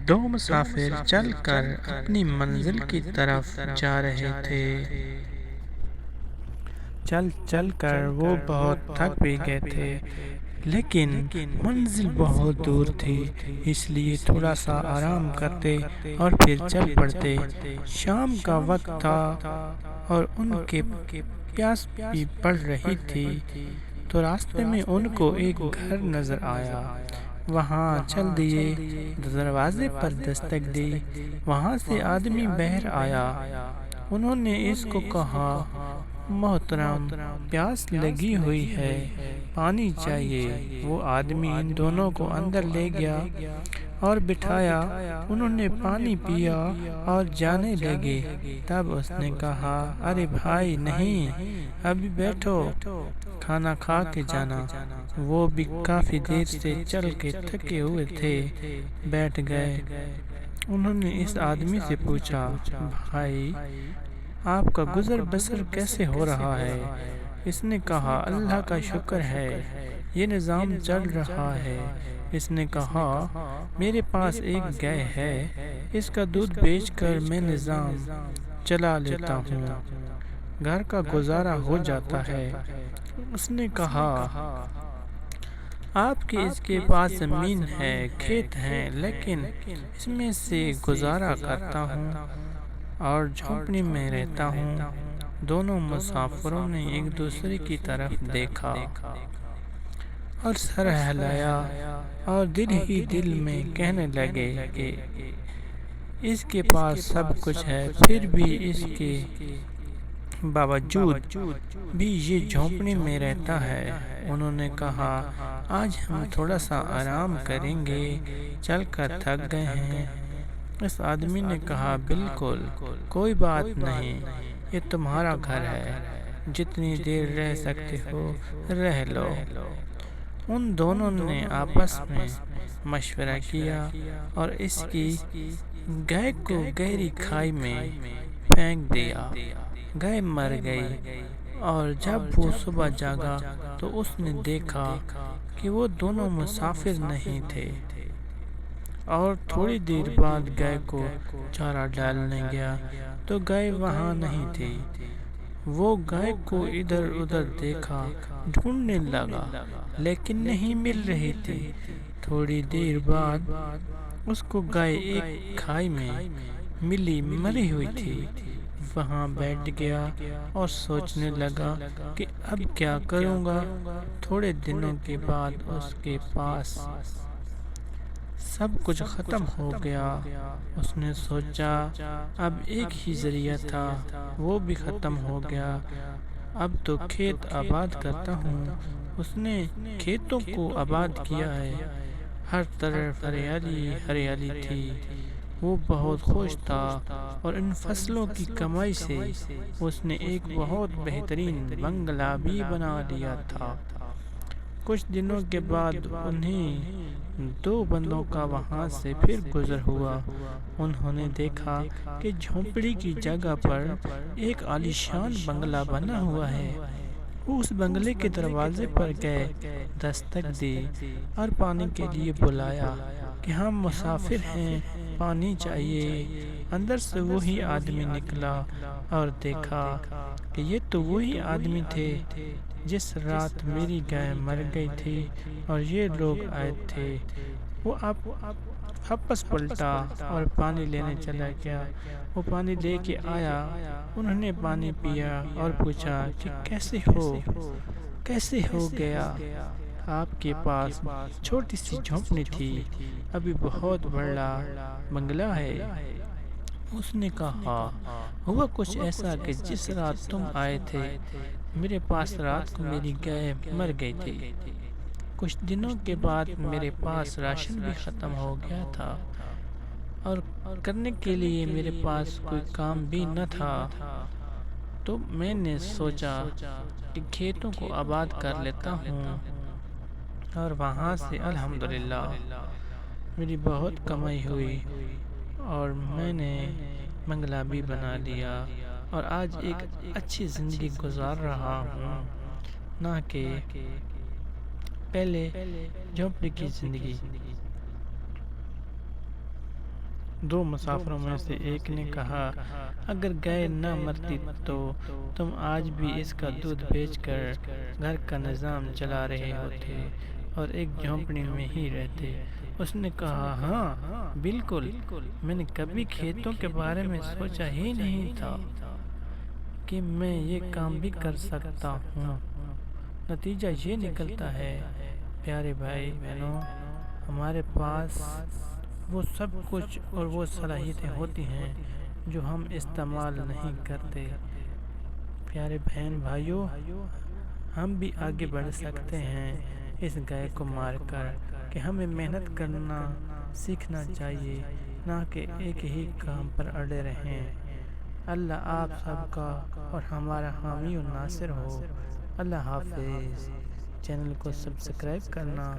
دو مسافر چل کر اپنی منزل کی طرف جا رہے تھے۔ چل چل کر وہ بہت تھک بھی گئے تھے، لیکن منزل بہت دور تھی، اس لیے تھوڑا سا آرام کرتے اور پھر چل پڑتے۔ شام کا وقت تھا اور ان کے پیاس بھی بڑھ رہی تھی، تو راستے میں ان کو ایک گھر نظر آیا۔ وہاں چل دیے، دروازے پر دستک دی، وہاں سے آدمی باہر آیا۔ انہوں نے اس کو کہا، محترم، پیاس لگی ہوئی ہے، پانی چاہیے۔ وہ آدمی ان دونوں کو اندر لے گیا اور بٹھایا۔ انہوں نے پانی پیا اور جانے لگے۔ تب اس نے کہا، ارے بھائی نہیں، ابھی بیٹھو، کھانا کھا کے جانا۔ وہ بھی کافی دیر سے چل کے تھکے ہوئے تھے، بیٹھ گئے۔ انہوں نے اس آدمی سے پوچھا، بھائی، آپ کا گزر بسر کیسے ہو رہا ہے؟ اس نے کہا، اللہ کا شکر ہے، یہ نظام چل رہا ہے۔ اس نے کہا، میرے پاس ایک گائے ہے، اس کا دودھ بیچ کر میں نظام چلا لیتا ہوں، گھر کا گزارا ہو جاتا ہے۔ اس نے کہا، آپ کے پاس زمین ہے، کھیت ہیں، لیکن اس میں سے گزارا کرتا ہوں اور جھونپڑی میں رہتا ہوں۔ دونوں مسافروں نے ایک دوسرے کی طرف دیکھا اور سر ہلایا اور دل ہی دل میں کہنے لگے کہ اس کے پاس سب کچھ ہے، پھر بھی اس کے باوجود بھی یہ جھونپڑی میں رہتا ہے۔ انہوں نے کہا، آج ہم تھوڑا سا آرام کریں گے، چل کر تھک گئے ہیں۔ اس آدمی نے کہا، بالکل کوئی بات نہیں، یہ تمہارا گھر ہے، جتنی دیر رہ سکتے ہو رہ لو۔ ان دونوں نے آپس میں مشورہ کیا اور اس کی گائے کو گہری کھائی میں پھینک دیا۔ گائے مر گئی اور جب وہ صبح جاگا تو اس نے دیکھا کہ وہ دونوں مسافر نہیں تھے، اور تھوڑی دیر بعد گائے کو چارہ ڈالنے گیا تو گائے وہاں نہیں تھی۔ وہ گائے کو ادھر ادھر دیکھا، ڈھونڈنے لگا، لیکن نہیں مل رہی تھی۔ تھوڑی دیر بعد اس کو گائے ایک کھائی میں ملی، مری ہوئی تھی۔ وہاں بیٹھ گیا اور سوچنے لگا کہ اب کیا کروں گا۔ تھوڑے دنوں کے بعد اس کے پاس سب کچھ ختم ہو گیا۔ اس نے سوچا، اب ایک ہی ذریعہ تھا، وہ بھی ختم ہو گیا، اب تو کھیت آباد کرتا ہوں۔ اس نے کھیتوں کو آباد کیا ہے، ہر طرف ہریالی ہریالی تھی۔ وہ بہت خوش تھا اور ان فصلوں کی کمائی سے اس نے ایک بہت بہترین بنگلہ بھی بنا لیا تھا۔ کچھ دنوں کے بعد انہیں دو بندوں کا وہاں سے پھر گزر ہوا۔ انہوں نے دیکھا کہ جھونپڑی کی جگہ پر ایک عالیشان بنگلہ بنا ہوا ہے۔ وہ اس بنگلے کے دروازے پر گئے، دستک دی اور پانی کے لیے بلایا کہ ہم مسافر ہیں، پانی چاہیے۔ اندر سے وہی آدمی نکلا اور دیکھا کہ یہ تو وہی آدمی تھے جس رات میری گائے مر گئی تھی اور یہ لوگ آئے تھے۔ وہ واپس پلٹا اور پانی لینے چلا گیا۔ وہ پانی لے کے آیا، انہوں نے پانی پیا اور پوچھا کہ کیسے ہو گیا؟ آپ کے پاس چھوٹی سی جھونپڑی تھی، ابھی بہت بڑا بنگلہ ہے۔ اس نے کہا، ہوا کچھ ایسا کہ جس رات تم آئے تھے میرے پاس رات کو میری گائے مر گئی تھی۔ کچھ دنوں کے بعد میرے پاس راشن بھی ختم ہو گیا تھا اور کرنے کے لیے میرے پاس کوئی کام بھی نہ تھا، تو میں نے سوچا کہ کھیتوں کو آباد کر لیتا ہوں اور وہاں سے الحمدللہ میری بہت کمائی ہوئی اور میں نے بنگلہ بھی بنا لیا اور آج ایک اچھی زندگی گزار رہا ہوں، نہ کہ پہلے جھونپڑی کی زندگی۔ دو مسافروں میں سے ایک نے کہا اگر گائے نہ مرتی تو تم آج بھی اس کا دودھ بیچ کر گھر کا نظام چلا رہے ہوتے اور ایک جھونپڑی میں ہی رہتے۔ اس نے کہا ہاں بالکل، میں نے کبھی کھیتوں کے بارے میں سوچا ہی نہیں تھا کہ میں یہ کام بھی کر سکتا ہوں۔ نتیجہ یہ نکلتا ہے پیارے بھائی بہنوں، ہمارے پاس وہ سب کچھ اور وہ صلاحیتیں ہوتی ہیں جو ہم استعمال نہیں کرتے۔ پیارے بہن بھائیوں، ہم بھی آگے بڑھ سکتے ہیں اس گائے کو مار کر کہ ہمیں محنت کرنا سیکھنا چاہیے، نہ کہ ایک ہی کام پر اڑے رہیں۔ اللہ آپ سب کا اور ہمارا حامی و ناصر ہو۔ اللہ حافظ۔ چینل کو سبسکرائب کرنا